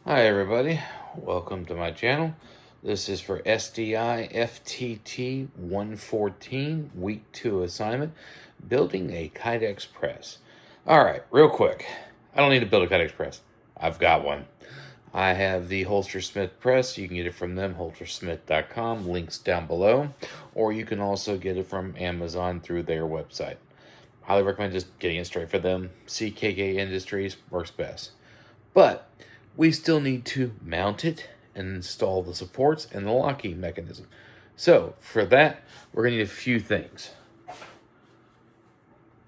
Hi everybody, welcome to my channel. This is for SDI FTT 114 week 2 assignment, building a Kydex press. Alright, real quick, I don't need to build a Kydex press. I've got one. I have the Holster Smith press. You can get it from them, holstersmith.com, links down below, or you can also get it from Amazon through their website. Highly recommend just getting it straight for them. CKK Industries works best. But we still need to mount it and install the supports and the locking mechanism. So for that, we're going to need a few things.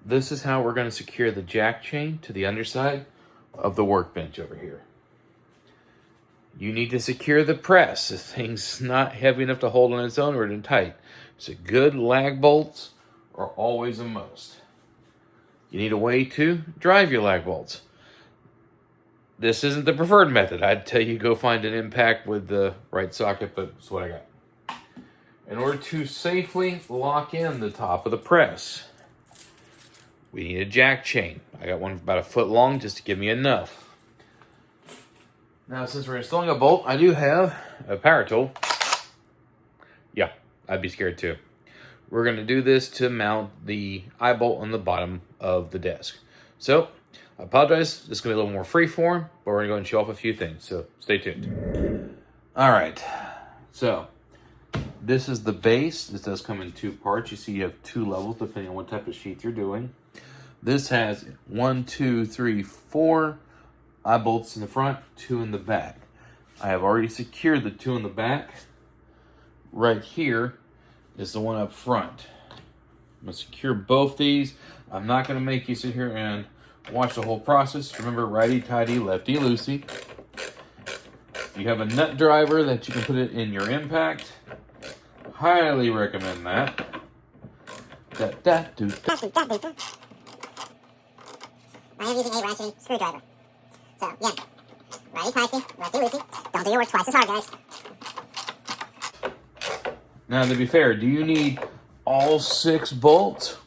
This is how we're going to secure the jack chain to the underside of the workbench over here. You need to secure the press. The thing's not heavy enough to hold on its own or too tight. So good lag bolts are always a must. You need a way to drive your lag bolts. This isn't the preferred method. I'd tell you go find an impact with the right socket, but that's what I got. In order to safely lock in the top of the press, we need a jack chain. I got one about a foot long just to give me enough. Now, since we're installing a bolt, I do have a power tool. Yeah, I'd be scared too. We're going to do this to mount the eye bolt on the bottom of the desk. So, I apologize, this is going to be a little more freeform, but we're going to go and show off a few things, so stay tuned. Alright, so this is the base. This does come in two parts. You see you have two levels depending on what type of sheath you're doing. This has 1, 2, 3, 4 eye bolts in the front, 2 in the back. I have already secured the 2 in the back. Right here is the one up front. I'm going to secure both these. I'm not going to make you sit here and watch the whole process. Remember, righty-tighty, lefty-loosey. If you have a nut driver that you can put it in your impact, highly recommend that. I am using a ratcheting screwdriver. So, yeah, righty-tighty, lefty-loosey. Don't do your work twice as hard, guys. Now, to be fair, do you need all 6 bolts?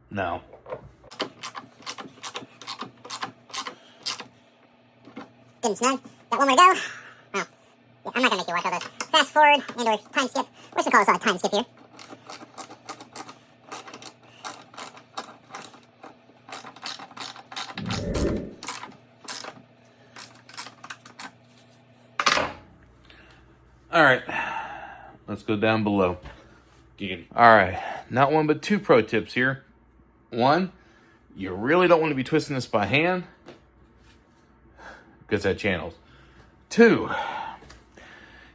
No. Good and snug. Got one more to go. Well, yeah, I'm not going to make you watch all this. Fast forward and or time skip. We should call this a time skip here. Alright, let's go down below. Alright, not one but 2 pro tips here. 1, you really don't want to be twisting this by hand, because that channels. 2,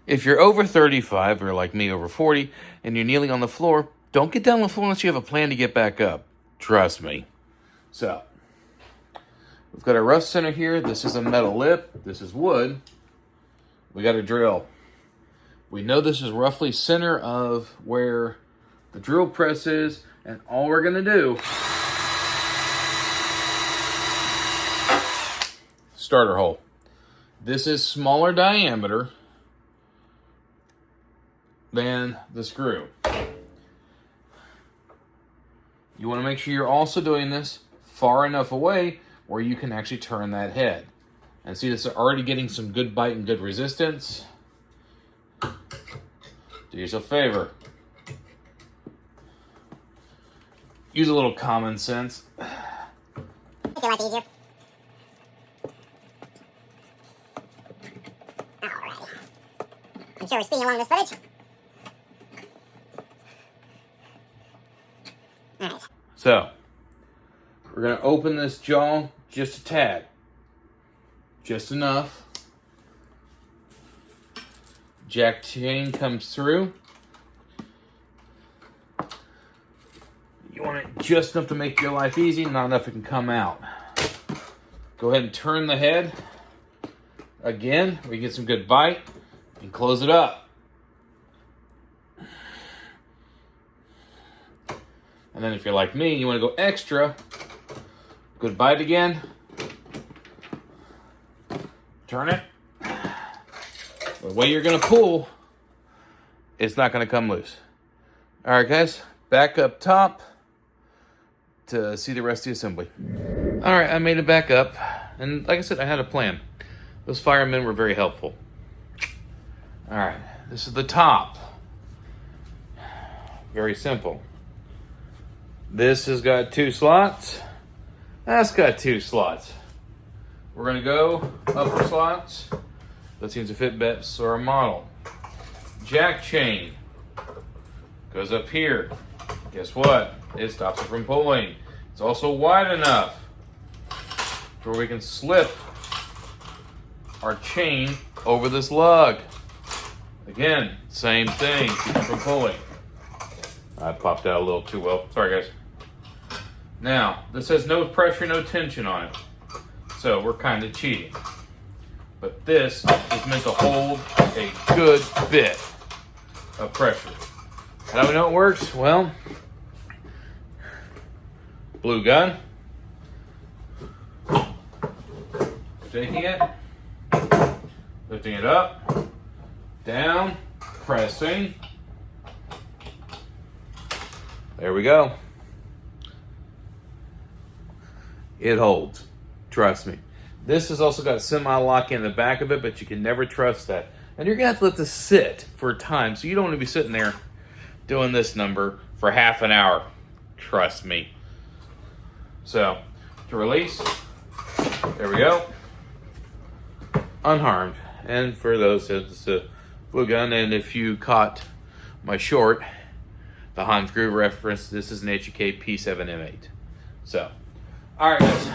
if you're over 35, or like me, over 40, and you're kneeling on the floor, don't get down on the floor unless you have a plan to get back up. Trust me. So, we've got a rough center here. This is a metal lip. This is wood. We got a drill. We know this is roughly center of where the drill press is, and all we're going to do, starter hole. This is smaller diameter than the screw. You want to make sure you're also doing this far enough away where you can actually turn that head. And see, this is already getting some good bite and good resistance. Do yourself a favor. Use a little common sense. Make your life easier. Alright. I'm sure we're speeding along this footage. Alright. So, we're going to open this jaw just a tad. Just enough. Jack chain comes through. You want it just enough to make your life easy, not enough it can come out. Go ahead and turn the head. Again, we get some good bite and close it up. And then if you're like me, you want to go extra, good bite again. Turn it. The way you're going to pull, it's not going to come loose. All right, guys, back up top to see the rest of the assembly. All right, I made it back up, and like I said, I had a plan. Those firemen were very helpful. All right, this is the top. Very simple. This has got 2 slots. That's got 2 slots. We're gonna go upper slots. That seems to fit best our model. Jack chain goes up here. Guess what? It stops it from pulling. It's also wide enough where we can slip our chain over this lug. Again, same thing, keep it from pulling. I popped out a little too well. Sorry, guys. Now, this has no pressure, no tension on it. So we're kind of cheating. But this is meant to hold a good bit of pressure. How do we know it works? Well, blue gun. Taking it, lifting it up, down, pressing. There we go. It holds. Trust me. This has also got semi-lock in the back of it, but you can never trust that. And you're going to have to let this sit for a time, so you don't want to be sitting there doing this number for half an hour. Trust me. So, to release, there we go. Unharmed. And for those, it's a blue gun. And if you caught my short, the Hans Groove reference, this is an HEK P7M8. So, all right, guys.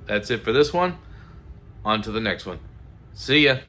That's it for this one. On to the next one. See ya.